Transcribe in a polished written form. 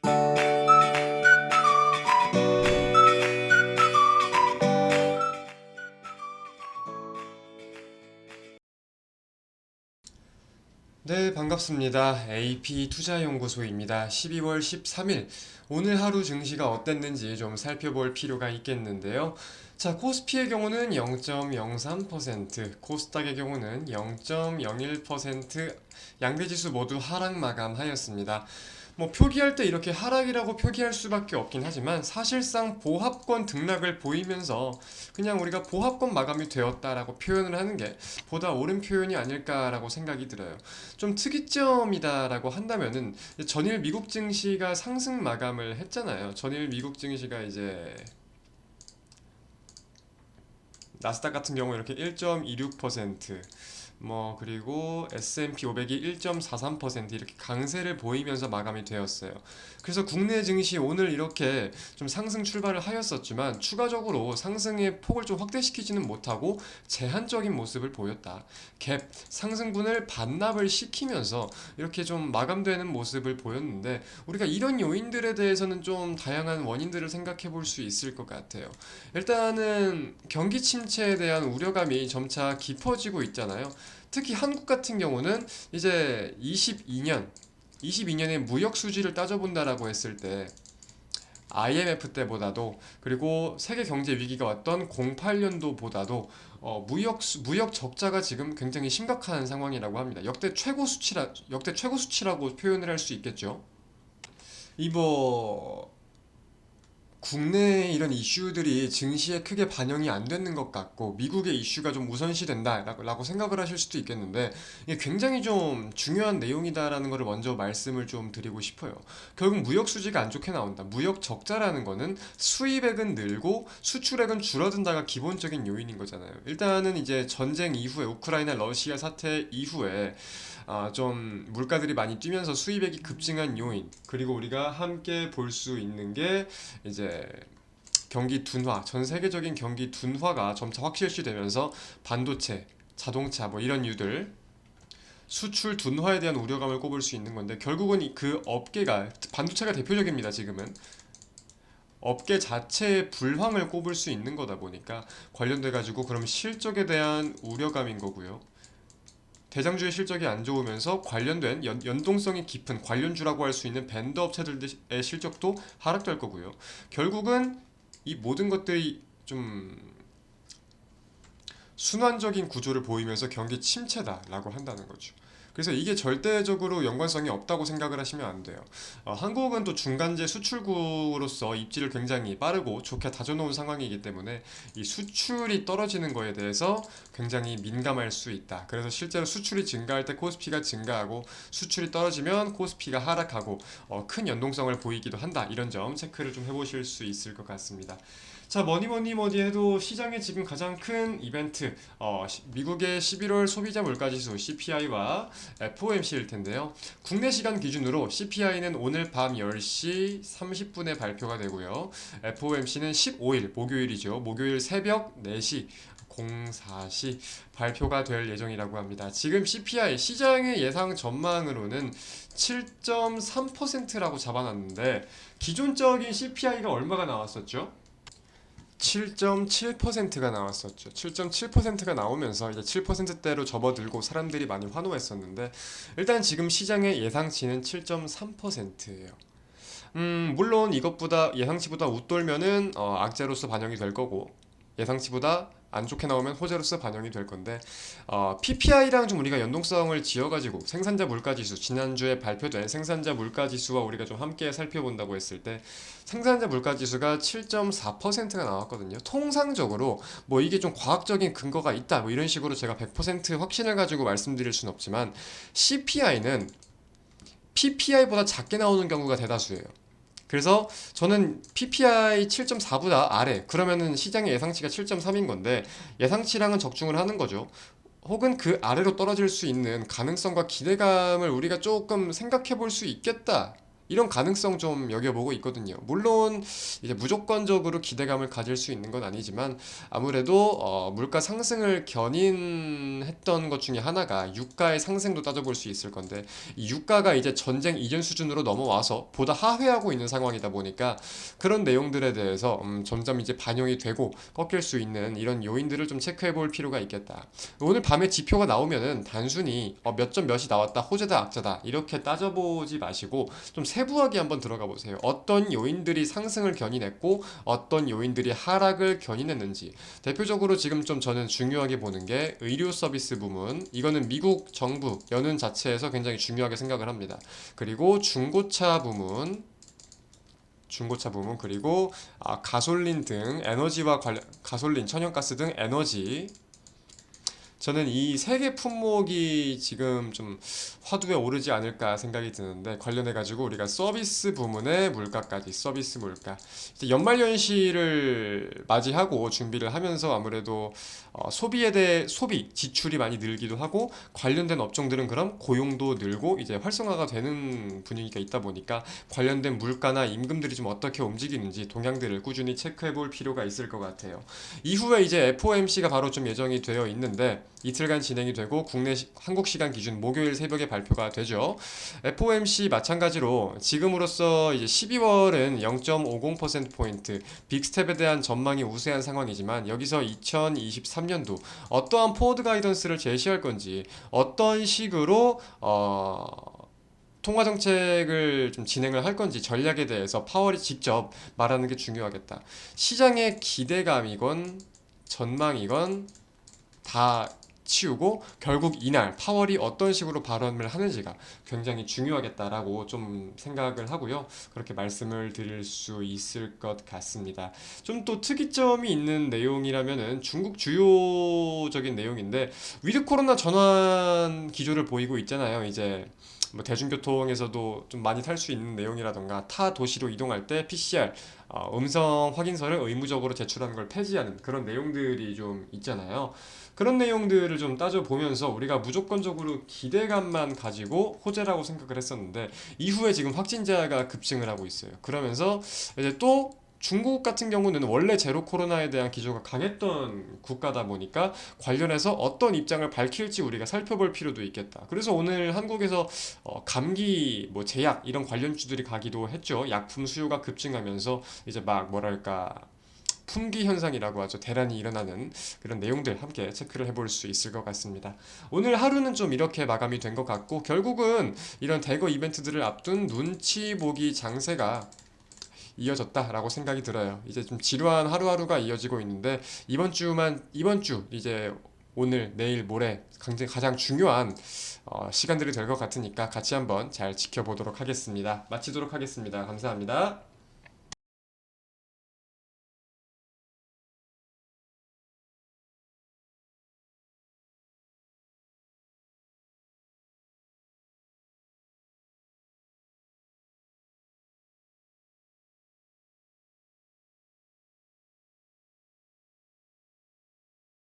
네, 반갑습니다. AP투자연구소입니다. 12월 13일 오늘 하루 증시가 어땠는지 좀 살펴볼 필요가 있겠는데요. 자, 코스피의 경우는 0.03%, 코스닥의 경우는 0.01%, 양대 지수 모두 하락 마감하였습니다. 뭐 표기할 때 이렇게 하락이라고 표기할 수밖에 없긴 하지만 사실상 보합권 등락을 보이면서 그냥 우리가 보합권 마감이 되었다라고 표현을 하는 게 보다 옳은 표현이 아닐까라고 생각이 들어요. 좀 특이점이다라고 한다면은 전일 미국 증시가 상승 마감을 했잖아요. 전일 미국 증시가 이제 나스닥 같은 경우 이렇게 1.26%, 뭐 그리고 S&P 500이 1.43% 이렇게 강세를 보이면서 마감이 되었어요. 그래서 국내 증시 오늘 이렇게 좀 상승 출발을 하였었지만 추가적으로 상승의 폭을 좀 확대시키지는 못하고 제한적인 모습을 보였다. 갭 상승분을 반납을 시키면서 이렇게 좀 마감되는 모습을 보였는데 우리가 이런 요인들에 대해서는 좀 다양한 원인들을 생각해 볼 수 있을 것 같아요. 일단은 경기 침체에 대한 우려감이 점차 깊어지고 있잖아요. 특히 한국 같은 경우는 이제 22년의 무역 수지를 따져본다라고 했을 때 IMF 때보다도 그리고 세계 경제 위기가 왔던 08년도보다도 무역 적자가 지금 굉장히 심각한 상황이라고 합니다. 역대 최고 수치라고 표현을 할 수 있겠죠. 이뭐 국내 이런 이슈들이 증시에 크게 반영이 안 되는 것 같고 미국의 이슈가 좀 우선시된다라고 생각을 하실 수도 있겠는데 이게 굉장히 좀 중요한 내용이다라는 것을 먼저 말씀을 좀 드리고 싶어요. 결국 무역 수지가 안 좋게 나온다. 무역 적자라는 거는 수입액은 늘고 수출액은 줄어든다가 기본적인 요인인 거잖아요. 일단은 이제 전쟁 이후에 우크라이나 러시아 사태 이후에 좀 물가들이 많이 뛰면서 수입액이 급증한 요인 그리고 우리가 함께 볼 수 있는 게 이제 경기 둔화, 전 세계적인 경기 둔화가 점차 확실시되면서 반도체, 자동차 뭐 이런 유들 수출 둔화에 대한 우려감을 꼽을 수 있는 건데 결국은 그 업계가 반도체가 대표적입니다. 지금은 업계 자체의 불황을 꼽을 수 있는 거다 보니까 관련돼 가지고 그럼 실적에 대한 우려감인 거고요. 대장주의 실적이 안 좋으면서 관련된 연동성이 깊은 관련주라고 할 수 있는 벤더 업체들의 실적도 하락될 거고요. 결국은 이 모든 것들이 좀 순환적인 구조를 보이면서 경기 침체다라고 한다는 거죠. 그래서 이게 절대적으로 연관성이 없다고 생각을 하시면 안 돼요. 한국은 또 중간재 수출국으로서 입지를 굉장히 빠르고 좋게 다져놓은 상황이기 때문에 이 수출이 떨어지는 거에 대해서 굉장히 민감할 수 있다. 그래서 실제로 수출이 증가할 때 코스피가 증가하고 수출이 떨어지면 코스피가 하락하고 큰 연동성을 보이기도 한다. 이런 점 체크를 좀 해보실 수 있을 것 같습니다. 자, 뭐니 해도 시장의 지금 가장 큰 이벤트, 미국의 11월 소비자 물가지수 CPI와 FOMC일 텐데요. 국내 시간 기준으로 CPI는 오늘 밤 10시 30분에 발표가 되고요. FOMC는 15일, 목요일이죠. 목요일 새벽 4시 04시 발표가 될 예정이라고 합니다. 지금 CPI 시장의 예상 전망으로는 7.3%라고 잡아놨는데 기존적인 CPI가 얼마가 나왔었죠? 7.7%가 나왔었죠. 7.7%가 나오면서 이제 7%대로 접어들고 사람들이 많이 환호했었는데 일단 지금 시장의 예상치는 7.3%예요. 물론 이것보다 예상치보다 웃돌면은 악재로서 반영이 될 거고 예상치보다 안 좋게 나오면 호재로서 반영이 될 건데 PPI랑 좀 우리가 연동성을 지어가지고 생산자 물가지수 지난주에 발표된 생산자 물가지수와 우리가 좀 함께 살펴본다고 했을 때 생산자 물가지수가 7.4%가 나왔거든요. 통상적으로 뭐 이게 좀 과학적인 근거가 있다 뭐 이런 식으로 제가 100% 확신을 가지고 말씀드릴 수는 없지만 CPI는 PPI보다 작게 나오는 경우가 대다수예요. 그래서 저는 PPI 7.4보다 아래 그러면은 시장의 예상치가 7.3인 건데 예상치랑은 적중을 하는 거죠. 혹은 그 아래로 떨어질 수 있는 가능성과 기대감을 우리가 조금 생각해 볼 수 있겠다. 이런 가능성 좀 여겨보고 있거든요. 물론 이제 무조건적으로 기대감을 가질 수 있는 건 아니지만 아무래도 물가 상승을 견인했던 것 중에 하나가 유가의 상승도 따져볼 수 있을 건데 이 유가가 이제 전쟁 이전 수준으로 넘어와서 보다 하회하고 있는 상황이다 보니까 그런 내용들에 대해서 점점 이제 반영이 되고 꺾일 수 있는 이런 요인들을 좀 체크해 볼 필요가 있겠다. 오늘 밤에 지표가 나오면은 단순히 몇 점 몇이 나왔다, 호재다, 악재다 이렇게 따져보지 마시고 좀 세부하게 한번 들어가 보세요. 어떤 요인들이 상승을 견인했고 어떤 요인들이 하락을 견인했는지. 대표적으로 지금 좀 저는 중요하게 보는 게 의료 서비스 부문. 이거는 미국 정부 연은 자체에서 굉장히 중요하게 생각을 합니다. 그리고 중고차 부문 그리고 가솔린 등 에너지와 관련 가솔린, 천연가스 등 에너지. 저는 이 세 개 품목이 지금 좀 화두에 오르지 않을까 생각이 드는데 관련해 가지고 우리가 서비스 부문의 물가까지 서비스 물가 이제 연말연시를 맞이하고 준비를 하면서 아무래도 소비에 대해 소비 지출이 많이 늘기도 하고 관련된 업종들은 그럼 고용도 늘고 이제 활성화가 되는 분위기가 있다 보니까 관련된 물가나 임금들이 좀 어떻게 움직이는지 동향들을 꾸준히 체크해 볼 필요가 있을 것 같아요. 이후에 이제 FOMC가 바로 좀 예정이 되어 있는데 이틀간 진행이 되고 한국 시간 기준 목요일 새벽에 발표가 되죠. FOMC 마찬가지로 지금으로서 이제 12월은 0.50%포인트 빅스텝에 대한 전망이 우세한 상황이지만 여기서 2023년도 어떠한 포워드 가이던스를 제시할 건지 어떤 식으로 통화 정책을 좀 진행을 할 건지 전략에 대해서 파월이 직접 말하는 게 중요하겠다. 시장의 기대감이건 전망이건 다 치우고 결국 이날 파월이 어떤 식으로 발언을 하는지가 굉장히 중요하겠다라고 좀 생각을 하고요. 그렇게 말씀을 드릴 수 있을 것 같습니다. 좀 또 특이점이 있는 내용이라면은 중국 주요적인 내용인데 위드 코로나 전환 기조를 보이고 있잖아요. 이제 뭐 대중교통에서도 좀 많이 탈 수 있는 내용이라던가 타 도시로 이동할 때 PCR 음성 확인서를 의무적으로 제출하는 걸 폐지하는 그런 내용들이 좀 있잖아요. 그런 내용들을 좀 따져보면서 우리가 무조건적으로 기대감만 가지고 호재라고 생각을 했었는데 이후에 지금 확진자가 급증을 하고 있어요. 그러면서 이제 또 중국 같은 경우는 원래 제로 코로나에 대한 기조가 강했던 국가다 보니까 관련해서 어떤 입장을 밝힐지 우리가 살펴볼 필요도 있겠다. 그래서 오늘 한국에서 감기 뭐 제약 이런 관련주들이 가기도 했죠. 약품 수요가 급증하면서 이제 막 뭐랄까 품귀 현상이라고 하죠. 대란이 일어나는 그런 내용들 함께 체크를 해볼 수 있을 것 같습니다. 오늘 하루는 좀 이렇게 마감이 된 것 같고 결국은 이런 대거 이벤트들을 앞둔 눈치 보기 장세가 이어졌다라고 생각이 들어요. 이제 좀 지루한 하루하루가 이어지고 있는데 이번 주 이제 오늘, 내일, 모레 가장 중요한 시간들이 될 것 같으니까 같이 한번 잘 지켜보도록 하겠습니다. 마치도록 하겠습니다. 감사합니다.